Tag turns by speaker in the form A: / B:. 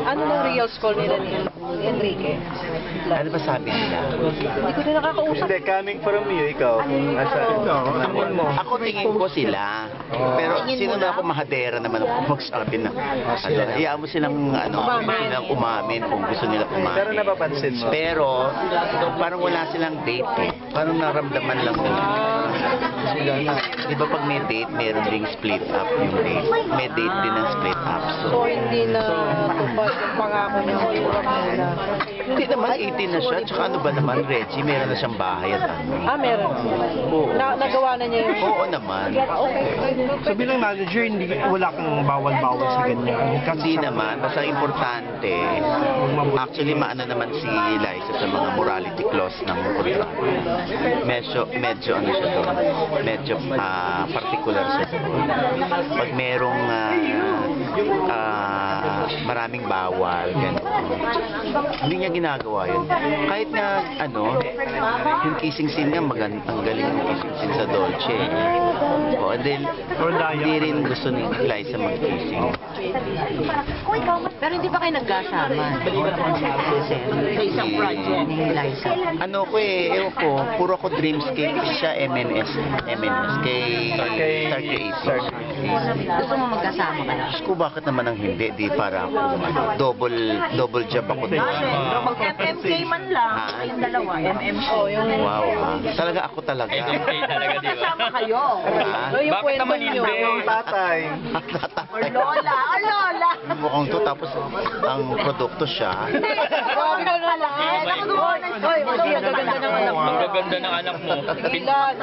A: Ano ng real score nila ni Enrique?
B: Ano ba sabi nila?
A: Hindi ko din nakakausap.
C: Hindi, coming from you, ikaw. Tingin mo.
B: Ako tingin ko sila. Pero sino na ako mahadera naman ako magsabi na hayaan mo silang umamin kung gusto nila umamin.
C: Pero napapansin mo.
B: Pero parang wala silang date eh. Parang naramdaman lang nila. Di ba pag may date, meron ding split up yung date. May date din ang split up.
A: So, hindi na tupad yung pangako niya. Iwan muna.
B: Hindi naman 18 na siya. Tsaka ano ba naman, Reggie, meron na siyang bahay at ano.
A: Meron.
B: Oo.
A: Nagawa na niya yung...
B: Oo naman.
D: So bilang manager, hindi wala kang bawal-bawal sa ganyan.
B: Hindi naman. Basta importante, actually maano naman si Liza sa mga morality clause ng kontrata. Medyo ano siya doon. Medyo particular siya doon. Pag merong maraming bawal, ganun. Hindi niya ginagawa yun. Kahit nga, yung kissing scene niya, ang galing yung kissing scene sa Dolce. O, and then, hindi rin gusto ni Liza mag-kissing.
E: Pero hindi pa kayo nagkasama sa isang project ni Liza.
B: Ano ko ewan ko, puro ako Dreamscape, siya MNS, kay Star Creator.
E: Gusto mo magkasama kayo?
B: Diyos ko, bakit naman ang hindi? Di para ako, double job ako doon.
E: MMK man lang. Yung dalawa, MMK.
B: Wow, talaga ako talaga.
E: Magkasama kayo.
A: Yung kwento niyo.
C: Yung tatay.
E: Or Lola. Or Lola.
B: Mukhang to, tapos ang produkto siya.
A: Grabe ka naman.
E: Nakagawa ng
A: Oy, ang gaganda ng anak mo.
F: Ang gaganda ng anak mo.
A: Tigilan.